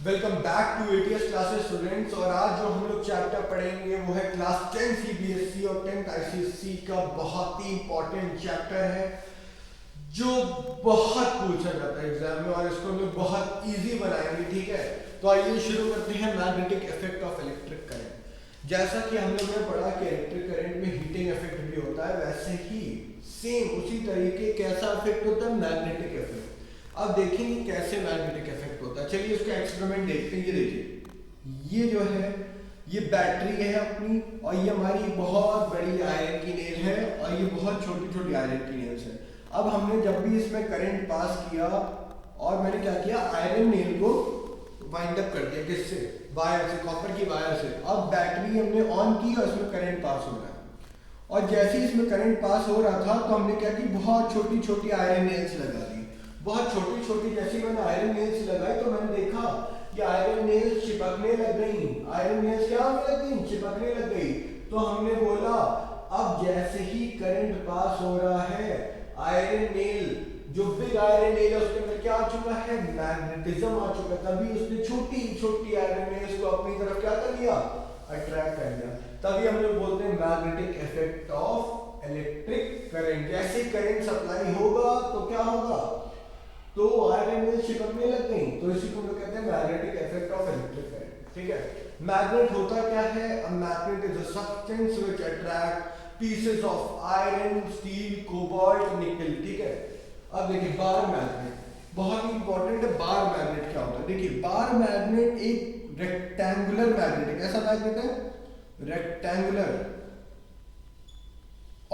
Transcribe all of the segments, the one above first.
Welcome back to ATS classes students. और आज जो हम लोग चैप्टर पढ़ेंगे वो है क्लास 10 सीबीएसई और 10th आईसीएसई का बहुत ही इंपॉर्टेंट चैप्टर है जो बहुत पूछा जाता है एग्जाम में, और इसको हम लोग बहुत इजी बनाएंगे। ठीक है, तो आइए शुरू करते हैं। Magnetic effect of electric current. जैसा कि हम लोग ने पढ़ा कि इलेक्ट्रिक करंट में हीटिंग इफेक्ट भी होता है, वैसे ही सेम उसी तरीके कैसा इफेक्ट होता है, मैग्नेटिक इफेक्ट। अब देखेंगे कैसे मैग्नेटिक इफेक्ट होता है। चलिए उसका एक्सपेरिमेंट देखते हैं। ये देखिए, ये जो है ये बैटरी है अपनी, और ये हमारी बहुत बड़ी आयरन की नेल है, और ये बहुत छोटी छोटी आयरन की नेल्स है। अब हमने जब भी इसमें करंट पास किया, और मैंने क्या किया, आयरन नेल को वाइंड अप कर दिया, किससे, वायर से, कॉपर की वायर से। अब बैटरी हमने ऑन की और इसमें करंट पास हो रहा है, और जैसे ही इसमें करंट पास हो रहा था तो हमने क्या की, बहुत छोटी छोटी आयरन नेल्स लगा दी। बहुत छोटी छोटी जैसे मैंने आयरन नेल्स लगाई तो मैंने देखा कि आयरन नेल्स चिपकने लग गई। आयरन नेल्स क्या होने लग गई, चिपकने लग गई। तो हमने बोला अब जैसे ही करंट पास हो रहा है, आयरन नेल, जो बिग आयरन नेल है उसके अंदर क्या आ चुका है, मैग्नेटिज्म आ चुका है। तभी उसने छोटी छोटी आयरन नेल्स को अपनी तरफ क्या कर लिया, अट्रैक्ट कर लिया। तभी हम लोग बोलते हैं magnetic effect of electric current. जैसे करंट सप्लाई होगा तो क्या होगा, तो आयरन नेल्स चिपकने लग गई, तो इसी को हम लोग कहते हैं magnetic effect of electric current. ठीक है, मैग्नेट होता क्या है, a magnet is a substance which attract pieces of iron, steel, cobalt, निकल। ठीक है, अब देखिए बार मैग्नेट बहुत ही इंपॉर्टेंट है। बार मैग्नेट क्या होता है, देखिए बार मैग्नेट एक रेक्टेंगुलर मैग्नेट है। कैसा मैग्नेट है, रेक्टेंगुलर।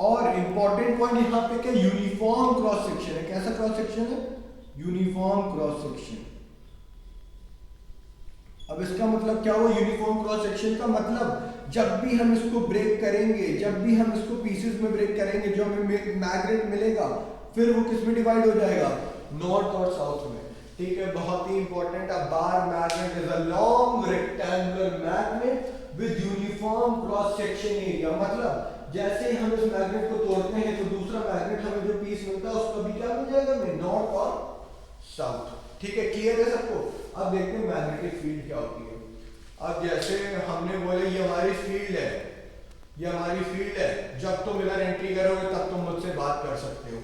और इंपॉर्टेंट पॉइंट यहां पे क्या, यूनिफॉर्म क्रॉस सेक्शन है। कैसा क्रॉस सेक्शन है, यूनिफॉर्म क्रॉस सेक्शन। अब इसका मतलब क्या हुआ, यूनिफॉर्म क्रॉस सेक्शन का मतलब जब भी हम इसको ब्रेक करेंगे, जब भी हम इसको पीसेस में ब्रेक करेंगे, जो हमें मैग्नेट मिलेगा फिर वो किस में डिवाइड हो जाएगा, नॉर्थ और साउथ में। ठीक है, बहुत ही important. A bar magnet is a long rectangular magnet with uniform cross section area. मतलब जैसे ही हम इस मैग्नेट को तोड़ते हैं तो दूसरा मैग्नेट हमें जो पीस मिलता है उसका भी क्या मिल जाएगा हमें, नॉर्थ और साउथ। ठीक है, क्लियर है सबको। अब देखते हैं मैग्नेटिक फील्ड क्या होती है। अब जैसे हमने बोले ये हमारी फील्ड है, ये हमारी फील्ड है, जब तुम इधर एंट्री करोगे तब तुम मुझसे बात कर सकते हो।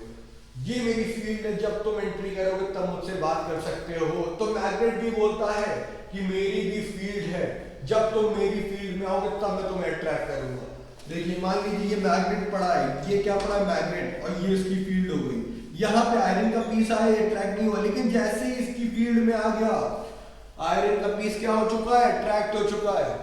ये मेरी फील्ड है, जब तुम एंट्री करोगे तब मुझसे बात कर सकते हो। तो मैग्नेट भी बोलता है कि मेरी भी फील्ड है, जब तुम मेरी फील्ड में आओगे तब मैं तुम्हें अट्रैक्ट करूंगा। देखिए मान लीजिए ये मैग्नेट पड़ा है, ये क्या पड़ा है, मैग्नेट, और ये इसकी फील्ड हो गई। यहाँ पे आयरन का पीस आया, अट्रैक्ट नहीं हुआ, लेकिन जैसे ही इसकी फील्ड में आ गया, आयरन का पीस क्या हो चुका है, अट्रैक्ट हो चुका है।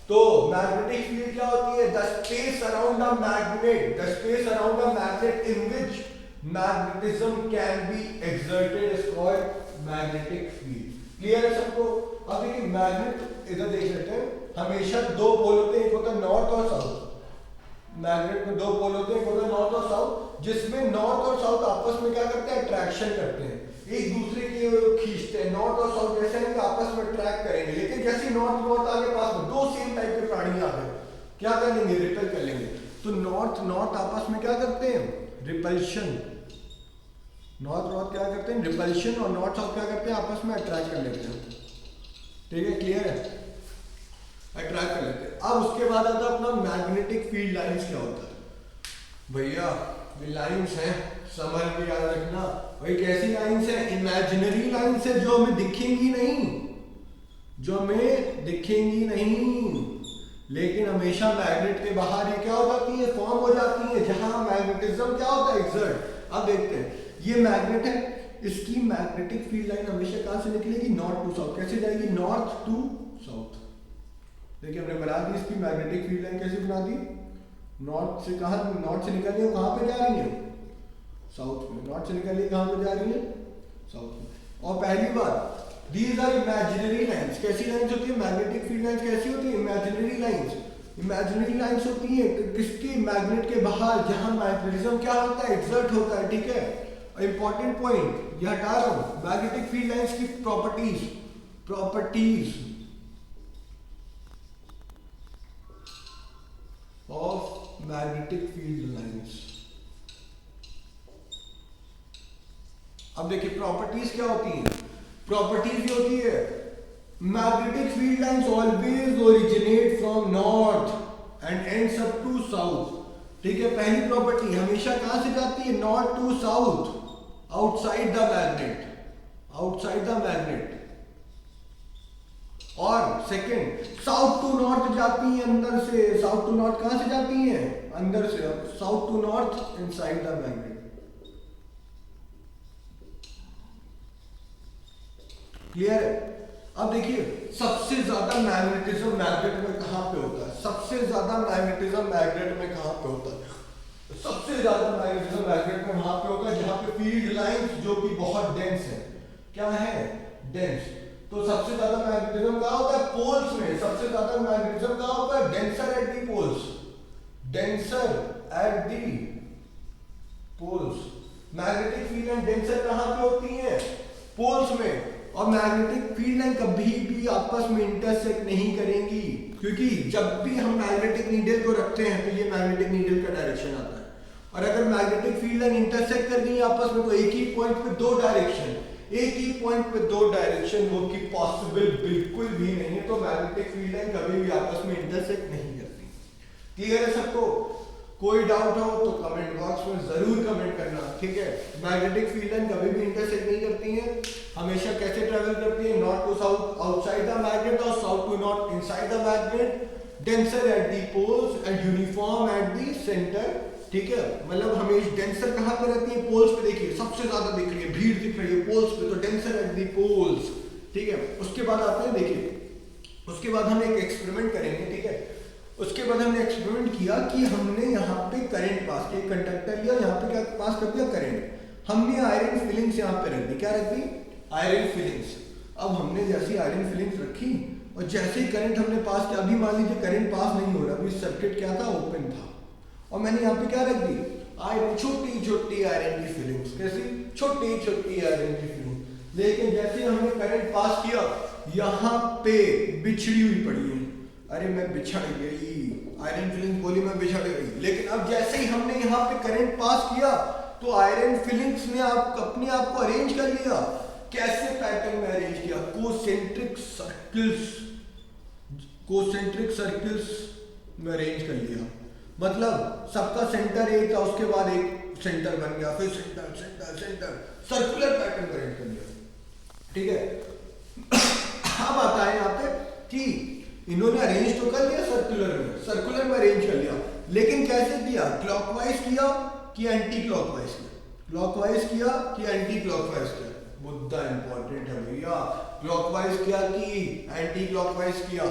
तो मैग्नेटिक फील्ड क्या होती है, the space around a magnet, the space around a magnet in which magnetism can be exerted is called magnetic field. Clear है सबको। अब देखिए मैग्नेट इधर देख लेते हैं, हमेशा दो पोल होते हैं, एक होता है नॉर्थ और साउथ। मैग्नेट में दो पोल होते हैं, एक होता है नॉर्थ और साउथ, जिसमें नॉर्थ और साउथ आपस में क्या करते हैं, अट्रैक्शन करते हैं, एक दूसरे की खींचते हैं। नॉर्थ और साउथ जैसे हैं आपस में अट्रैक्ट करेंगे, लेकिन जैसे नॉर्थ नॉर्थ आगे पास में दो सेम टाइप के प्राणी आ गए, क्या कर लेंगे, रिपेल कर लेंगे। तो नॉर्थ नॉर्थ आपस में क्या करते हैं, रिपल्शन। नॉर्थ नॉर्थ क्या करते हैं, रिपल्शन, और नॉर्थ साउथ क्या करते हैं, आपस में अट्रैक्ट कर लेते हैं। ठीक है, क्लियर है, अट्रैक्ट कर लेते हैं। अब उसके बाद आता है अपना मैग्नेटिक फील्ड लाइंस। क्या होता है भैया, ये लाइंस हैं, समझ के याद रखना। भाई कैसी लाइंस है, इमेजिनरी लाइंस है, जो हमें दिखेंगी नहीं, जो हमें दिखेंगी नहीं, लेकिन हमेशा मैग्नेट के बाहर ये क्या हो जाती है, फॉर्म हो जाती है, जहां मैग्नेटिज्म क्या होता है, एक्सर्ट। अब देखते हैं, ये मैग्नेट है, इसकी मैग्नेटिक फील्ड लाइन हमेशा कहां से निकलेगी, नॉर्थ टू साउथ। कैसे जाएगी, नॉर्थ टू साउथ। देखिए हमने बना दी इसकी मैग्नेटिक फील्ड लाइन, कैसे बना दी, नॉर्थ से, कहां, नॉर्थ से निकल रही है, कहां पे जा रही है, साउथ में। नॉर्थ से निकल रही है, कहां पे जा रही है, साउथ में। और पहली बात, दीज आर इमेजिनरी लाइंस। कैसी लाइंस होती है, मैग्नेटिक फील्ड लाइंस कैसी होती है, इमेजिनरी लाइंस। इमेजिनरी लाइंस होती है किसकी, मैग्नेट के बाहर, जहां मैग्नेटिज्म क्या होता है, एक्सर्ट होता है। ठीक है, इंपॉर्टेंट पॉइंट ये हटा रहा हूं, मैग्नेटिक फील्ड लाइंस की properties, properties of magnetic field lines. अब देखिए प्रॉपर्टीज क्या होती हैं, प्रॉपर्टीज ये होती है Magnetic field lines always originate from north and ends up to south. ठीक है, पहली प्रॉपर्टी हमेशा कहां से जाती है? North to south, outside the magnet, outside the magnet. और सेकंड, साउथ टू नॉर्थ जाती है अंदर से। साउथ टू नॉर्थ कहां से जाती है? अंदर से। South to north inside the magnet. Clear है? अब देखिए सबसे ज्यादा मैग्नेटिज्म मैग्नेट में कहां पे होता है? सबसे ज्यादा मैग्नेटिज्म मैग्नेट में कहां पे होता है? सबसे ज्यादा मैग्नेटिज्म मैग्नेट में वहां पे होता है जहां पे फील्ड लाइंस जो कि बहुत डेंस है। क्या है? डेंस। तो सबसे ज्यादा मैग्नेटिज्म कहां होता है? पोल्स में। सबसे ज्यादा मैग्नेटिज्म कहां होता है? Denser at the poles, denser at the poles. Magnetic field and denser कहां पे होती है? पोल्स में। और मैग्नेटिक फील्ड लाइन कभी भी आपस में इंटरसेक्ट नहीं करेंगी, क्योंकि जब भी हम मैग्नेटिक नीडल को रखते हैं तो ये मैग्नेटिक नीडल का डायरेक्शन आता है। और अगर मैग्नेटिक फील्ड लाइन इंटरसेक्ट कर गई आपस में तो एक ही पॉइंट पे दो डायरेक्शन, एक ही पॉइंट पे दो डायरेक्शन वो की पॉसिबल बिल्कुल भी नहीं है। तो मैग्नेटिक फील्ड लाइन कभी भी आपस में इंटरसेक्ट नहीं करती। क्लियर है सबको? कोई डाउट हो तो कमेंट बॉक्स में जरूर कमेंट करना, ठीक है? मैग्नेटिक फील्ड लाइन कभी भी इंटरसेक्ट नहीं करती हैं, हमेशा कैसे ट्रेवल करती है? North to south outside the magnet और south to north inside the magnet, denser at the poles and uniform at the centre. ठीक है, मतलब हमेशा डेंसर कहां पे रहती है? पोल्स पे। देखिए सबसे ज्यादा दिख रही है, भीड़ दिख रही है पोल्स पे, तो डेंसर एट दी पोल्स। ठीक है, उसके बाद आते हैं, देखिए उसके बाद हम एक एक्सपेरिमेंट करेंगे। ठीक है, उसके बाद हमने एक्सपेरिमेंट किया कि हमने यहाँ पे करंट पास किया, कंडक्टर लिया, यहाँ पे क्या पास कर दिया? करंट। हमने आयरन फिलिंग्स यहाँ पे रख दी। क्या रख दी? Iron filings. अब हमने जैसी आयरन फिलिंग्स रखी और जैसे ही करंट हमने पास किया, अभी मान लीजिए करंट पास नहीं हो रहा, अभी सर्किट क्या था? ओपन था। और मैंने यहाँ पे क्या रख दी? आयरन, छोटी छोटी आयरन की फिलिंग्स। कैसी? छोटी छोटी आयरन की फिलिंग। लेकिन जैसे हमने करंट पास किया, यहाँ पे बिछड़ी हुई पड़ी है। अरे मैं बिछड़ गई, आयरन फिलिंग बोली मैं बिछड़ गई। लेकिन अब जैसे ही हमने यहाँ पे करंट पास किया तो आयरन फिलिंग्स ने अपने आप को अरेंज कर लिया। कैसे पैटर्न में अरेंज किया? कोसेंट्रिक सर्कल्स, कोसेंट्रिक सर्कल्स में अरेंज कर लिया। मतलब सबका सेंटर एक था, उसके बाद एक सेंटर बन गया, फिर centre centre centre, circular pattern में अरेंज कर लिया। ठीक है, अब आता है यहाँ पे कि इन्होंने अरेंज तो कर लिया सर्कुलर में अरेंज कर लिया, लेकिन कैसे किया? क्लॉकवाइज किया कि एंटी क्लॉकवाइज किया? क्लॉकवाइज किया कि एंटी क्लॉकवाइज किया? मुद्दा इंपॉर्टेंट है भैया। क्लॉकवाइज किया कि एंटी क्लॉकवाइज किया?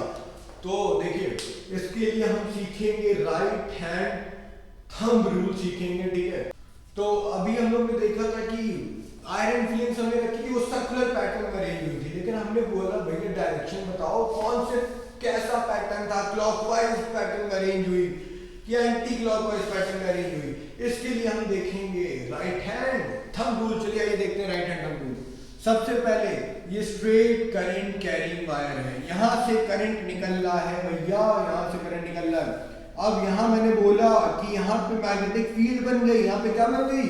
तो देखिए इसके लिए हम सीखेंगे राइट हैंड थंब रूल सीखेंगे। ठीक है, तो अभी हम लोग ने देखा था कि आयरन फिलिंग्स हमने रखी थी, वो सर्कुलर पैटर्न में अरेंज हुई थी, लेकिन हमने बोला भैया डायरेक्शन बताओ कौन से, कैसा पैटर्न था? क्लॉकवाइज पैटर्न में अरेंज हुई कि एंटी क्लॉकवाइज पैटर्न में अरेंज हुई? इसके लिए हम देखेंगे राइट हैंड थंब रूल। चलिए आइए देखते हैं राइट हैंड थंब रूल। सबसे पहले ये स्ट्रेट करंट कैरिंग वायर है, यहां से करंट निकल रहा है भैया, यहां से करंट निकल रहा है। अब यहां मैंने बोला कि यहां पे मैग्नेटिक फील्ड बन गई, यहां पे क्या बन गई?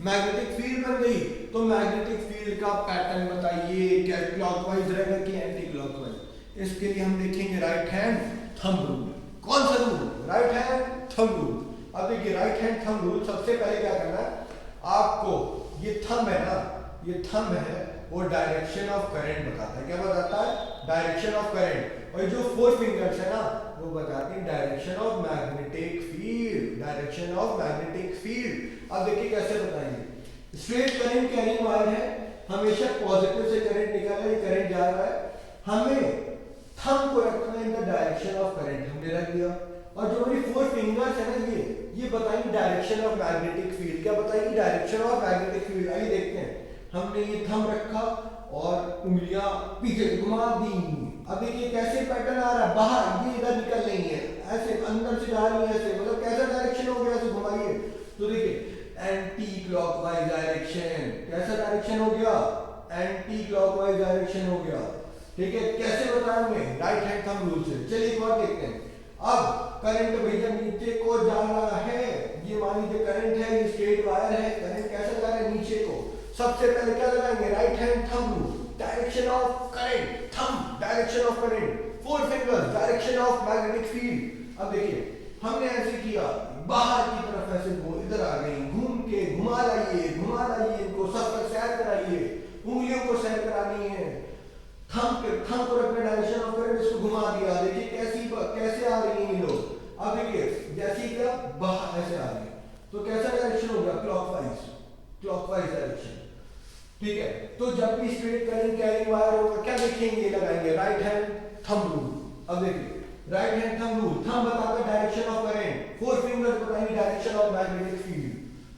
मैग्नेटिक फील्ड बन गई। तो मैग्नेटिक फील्ड का पैटर्न बताइए, क्या क्लॉकवाइज रहेगा कि एंटी क्लॉकवाइज? इसके लिए हम देखेंगे राइट हैंड थंब रूल। कौन सा rule? Right hand thumb rule. अब देखिए राइट हैंड थंब रूल, सबसे पहले क्या करना है आपको? ये थंब है ना, ये थंब है, वो डायरेक्शन ऑफ करंट बताता है। क्या बताता है? Direction of current. और जो फोर फिंगर्स है ना, वो बताते हैं direction of magnetic field, direction of magnetic field. अब देखिए कैसे बताएंगे। स्ट्रेट करंट कैरिंग वायर है, हमेशा पॉजिटिव से करंट निकल रहा है, करंट जा रहा है, हमें थंब को रखना है in the direction of current, हमने रख दिया। और जो मेरी फोर फिंगर्स है ना, ये बताएंगे डायरेक्शन ऑफ मैग्नेटिक फील्ड। क्या बताएंगे? Direction of magnetic field. आइए देखते हैं। हमने ये थंब रखा और उंगलियां पीछे घुमा दी। अब देखिए कैसे पैटर्न आ रहा है, बाहर ये इधर निकल रही है, ऐसे अंदर से जा रही है, ऐसे, मतलब कैसा डायरेक्शन हो गया? ऐसे घुमाइए तो देखिए एंटी क्लॉकवाइज डायरेक्शन। कैसा डायरेक्शन हो गया? एंटी क्लॉकवाइज डायरेक्शन हो गया। ठीक है, कैसे बताएंगे? राइट हैंड थंब रूल से। चलिए एक बार देखते हैं। अब करंट भैया नीचे को जा रहा है, ये मान लीजिए करंट है, ये स्ट्रेट वायर है, करंट कैसे जा रहा है? नीचे को। सबसे पहले क्या लगाएंगे? Right hand thumb rule. Direction of current, thumb direction of current, four fingers direction of magnetic field. अब देखिए हमने ऐसे किया, बाहर की तरफ ऐसे इधर आ गई, घूम के घुमा लाइए इनको, सब पर सैर कराइए, उंगलियों को सैर करानी है, थंब को रखना डायरेक्शन ऑफ करंट, इसको घुमा दिया, देखिए कैसे आ रही हैं ये लोग। अब देखिए जैसे क्या बाहर ऐसे आ रही है, तो कैसा डायरेक्शन होगा, क्लॉकवाइज डायरेक्शन, ठीक है। तो जब भी स्ट्रेट करंट कैरिंग वायर होगा, क्या देखेंगे, लगाएंगे राइट हैंड थंब रूल। अब देखिए right hand thumb rule, thumb बताता है direction of current, four fingers बताएंगे direction of magnetic field.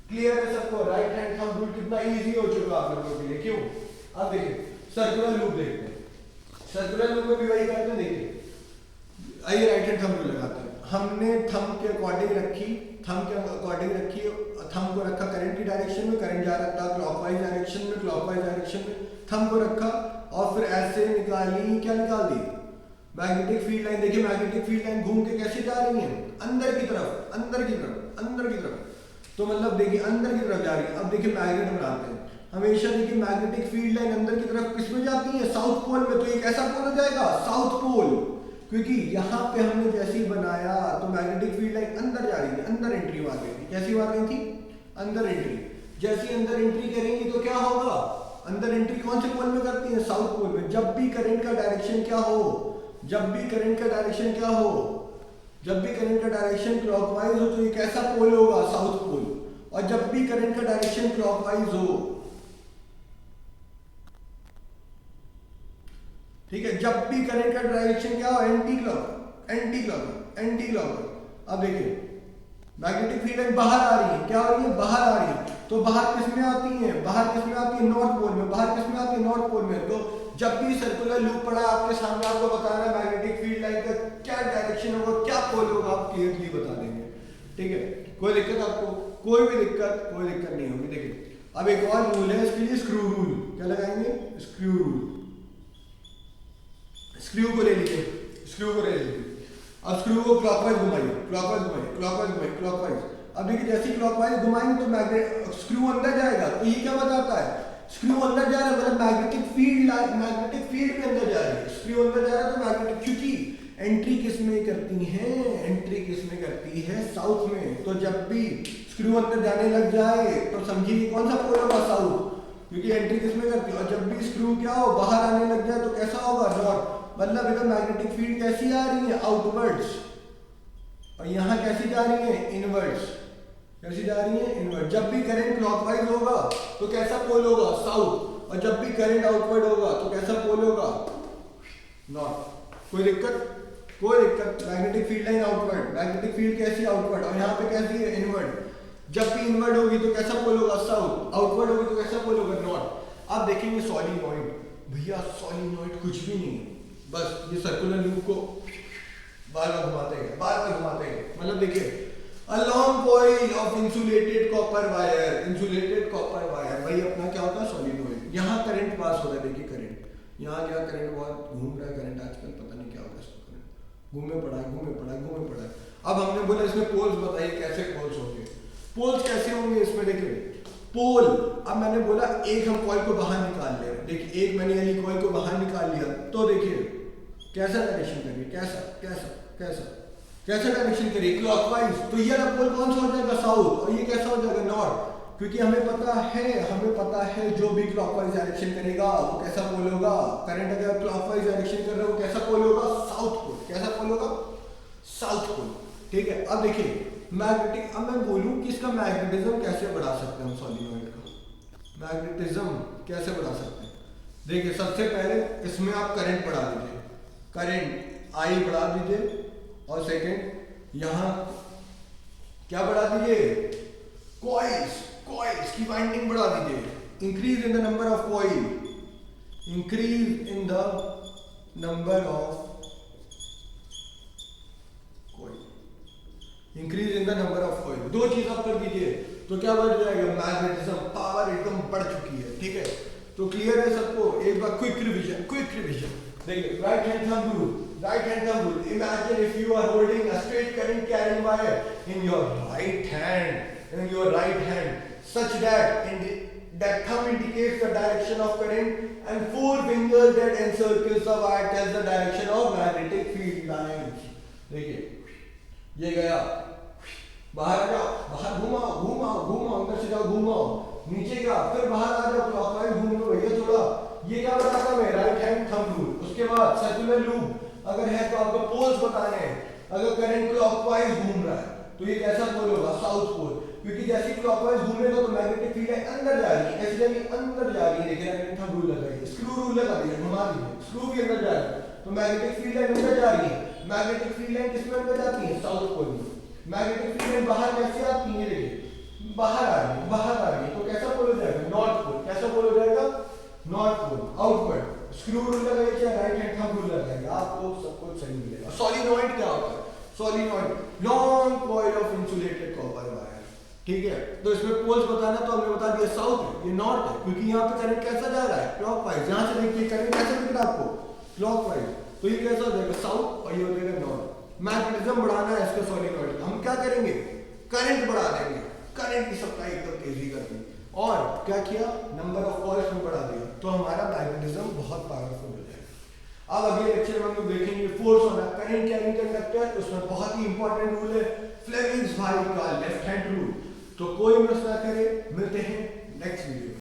Clear है सबको, राइट हैंड थंब रूल कितना इजी हो चुका आप लोगों के लिए, क्यों। अब देखिए सर्कुलर लूप देखते हैं, सर्कुलर लूप में भी वही करते हैं, देखिए आइए राइट हैंड थंब रूल लगाते हैं। हमने थंब के अकॉर्डिंग रखी, थंब को रखा करंट की डायरेक्शन में, करंट जा रहा था क्लॉकवाइज डायरेक्शन में, थंब को रखा और फिर ऐसे निकाली, क्या निकाल दी, मैग्नेटिक फील्ड लाइन। देखिए मैग्नेटिक फील्ड लाइन घूम के कैसे जा रही है, अंदर की तरफ, तो मतलब देखिए अंदर की तरफ जा रही है। अब देखिए मैग्नेट बनाते हैं, हमेशा देखिए मैग्नेटिक फील्ड लाइन अंदर की तरफ किसमें जाती है, साउथ पोल में। तो ये कैसा पोल हो जाएगा, साउथ पोल, क्योंकि यहाँ पे हमने जैसे ही बनाया तो मैग्नेटिक फील्ड लाइन अंदर जा रही थी, अंदर एंट्री मार रही थी। कैसी मार रही थी, अंदर एंट्री। जैसे अंदर एंट्री करेंगी तो क्या होगा, अंदर एंट्री कौन से पोल में करती है, साउथ पोल में। जब भी करंट का डायरेक्शन क्या हो, जब भी करंट का डायरेक्शन क्लॉकवाइज हो तो ये कैसा पोल होगा, साउथ पोल। और जब भी करंट का डायरेक्शन क्लॉकवाइज हो, ठीक है, जब भी करंट का डायरेक्शन क्या हो, एंटी क्लॉक। अब देखिए मैग्नेटिक फील्ड लाइन बाहर आ रही है, क्या हो रही है, बाहर आ रही है। तो बाहर किस में आती है, नॉर्थ पोल में। बाहर किस में आती है, नॉर्थ पोल में। तो जब भी सर्कुलर लूप पड़ा आपके सामने, आपको बताना है मैग्नेटिक फील्ड लाइन का क्या डायरेक्शन होगा, क्या पोल होगा, आप क्लियरली बता देंगे, ठीक है। कोई दिक्कत आपको, कोई दिक्कत नहीं होगी। देखिए अब एक और रूल है इसके लिए, स्क्रू रूल। क्या लगाएंगे, स्क्रू रूल। स्क्रू को ले लीजिए। अब स्क्रू को क्लॉकवाइज घुमाइए, क्लॉकवाइज। अब देखिए जैसे क्लॉकवाइज घुमाएंगे तो मैग्नेट स्क्रू अंदर जाएगा। तो ये क्या बताता है, स्क्रू अंदर जा रहा है, मतलब मैग्नेटिक फील्ड के अंदर जा रही है। स्क्रू अंदर जा रहा है तो मैग्नेटिक, क्योंकि एंट्री किस में करती है, साउथ में। तो जब भी स्क्रू अंदर जाने लग जाए तो समझिए कौन सा पोल होगा, साउथ, क्योंकि एंट्री किस में करती है। और जब भी स्क्रू क्या हो, बाहर आने लग जाए तो कैसा होगा, नॉर्थ। मतलब इधर मैग्नेटिक फील्ड कैसी आ रही है, आउटवर्ड्स, और यहाँ कैसी जा रही है, इनवर्ड्स। जब भी करंट क्लॉकवाइज होगा तो कैसा पोल होगा, साउथ। और जब भी करंट आउटवर्ड होगा तो कैसा पोल होगा, नॉर्थ। कोई दिक्कत। Magnetic field line outward, magnetic field कैसी, आउटवर्ड, और यहाँ पे कैसी है, इनवर्ड। जब भी इनवर्ड होगी तो कैसा पोल होगा, साउथ। आउटवर्ड होगी तो कैसा पोल होगा, नॉर्थ। आप देखेंगे सॉलिनॉइड, भैया सॉलिनॉइड कुछ भी नहीं, बस ये सर्कुलर लूप को बार बार घुमाते हैं। मतलब देखिए a long coil of insulated copper wire, भाई अपना क्या होता है, सॉलिनॉइड। यहाँ करंट पास हो रहा है, देखिए करंट यहाँ क्या, करंट बहुत घूम रहा है, करंट आजकल पता नहीं क्या होगा इसको, करंट घूमे पड़ा है। अब हमने बोला इसमें पोल्स बताइए, कैसे पोल्स होंगे, पोल्स कैसे होंगे इसमें। देखिए पोल, अब मैंने बोला एक हम कॉइल को बाहर निकाल ले, देखिए एक मैंने यानी कॉइल को बाहर निकाल लिया, तो देखिए कैसा डायरेक्शन करिए, कैसा डायरेक्शन करिए, क्लॉकवाइज। तो ये वाला पोल कौन सा हो जाएगा, साउथ, और ये कैसा हो जाएगा, नॉर्थ। क्योंकि हमें पता है जो भी क्लॉकवाइज डायरेक्शन करेगा वो कैसा पोल होगा। करंट अगर क्लॉकवाइज डायरेक्शन कर रहा है वो कैसा पोल होगा, साउथ पोल। कैसा पोल होगा, साउथ पोल, ठीक है। अब देखिए मैग्नेटिक, अब मैं बोलूं कि इसका मैग्नेटिज्म कैसे बढ़ा सकते हैं हम, सॉलिनॉइड का मैग्नेटिज्म कैसे बढ़ा सकते हैं। देखिए सबसे पहले इसमें आप करंट बढ़ा दीजिए, करंट आई बढ़ा दीजिए, और सेकंड यहां क्या बढ़ा दीजिए, कॉइल्स की वाइंडिंग बढ़ा दीजिए। Increase in the number of coil, दो चीज आप कर दीजिए तो क्या बढ़ जाएगा, मैग्नेटिज्म पावर एकदम बढ़ चुकी है, ठीक है। तो क्लियर है सबको, एक बार क्विक रिवीजन देखिए। Right hand thumb rule, imagine if you are holding a straight current carrying wire in your right hand, such that in the that thumb indicates the direction of current and forefinger that encircles the wire tells the direction of magnetic field lines. देखिए ये गया, बाहर जाओ, बाहर घुमाओ घुमाओ घुमाओ, अंदर से जाओ घुमाओ, नीचे गया, फिर बाहर आ जाओ, क्लॉकवाइज घूम लो भैया थोड़ा। ये क्या बताता है, राइट हैंड थंब रूल। उसके बाद सर्कुलर लूप अगर है तो आपको पोल्स बताने हैं। अगर करंट क्लॉकवाइज घूम रहा है तो ये कैसा पोल होगा, साउथ पोल, क्योंकि जैसे क्लॉकवाइज घूमेगा तो मैग्नेटिक फील्ड अंदर जा रही है, ऐसे जानी अंदर जा रही है। देखिए मैंने थंब रूल लगाई, स्क्रू रूल लगा दिया, घुमा दीजिए, स्क्रू भी अंदर जा रहा है तो मैग्नेटिक फील्ड अंदर जा रही है। मैग्नेटिक फील्ड किसमें अंदर जाती है, साउथ पोल में। मैग्नेटिक फील्ड बाहर कैसे आती है, देखिए बाहर आ रही है, बाहर आ रही है तो कैसा पोल हो जाएगा, नॉर्थ पोल। कैसा पोल हो जाएगा, north pole, outward. Screw rule लगाइए चाहे राइट हैंड थंब रूल लगाइए, आपको सब कुछ सही मिलेगा। सोलिनॉइड क्या होता है, solenoid long coil of insulated copper wire, ठीक है। तो इसमें पोल्स बताना तो हमने बता दिया, साउथ है, ये नॉर्थ है, क्योंकि यहाँ पे करंट कैसा जा रहा है, क्लॉकवाइज। यहाँ से देखिए करंट कैसे दिख रहा है आपको, क्लॉकवाइज, तो ये कैसा हो जाएगा, साउथ, और ये हो जाएगा नॉर्थ। मैग्नेटिज्म बढ़ाना है इसका सोलिनॉइड, हम क्या करेंगे, करंट बढ़ा देंगे, करंट की सप्लाई एकदम तेजी कर दी, और क्या किया, नंबर ऑफ कॉइल्स में बढ़ा दिया, तो हमारा मैग्नेटिज्म बहुत पावरफुल हो जाएगा। अब अगले लेक्चर में हम लोग देखेंगे force on current carrying conductor. उसमें बहुत ही इंपॉर्टेंट रूल है फ्लेमिंग्स भाई का लेफ्ट हैंड रूल। तो कोई मिस ना करे, मिलते हैं नेक्स्ट वीडियो।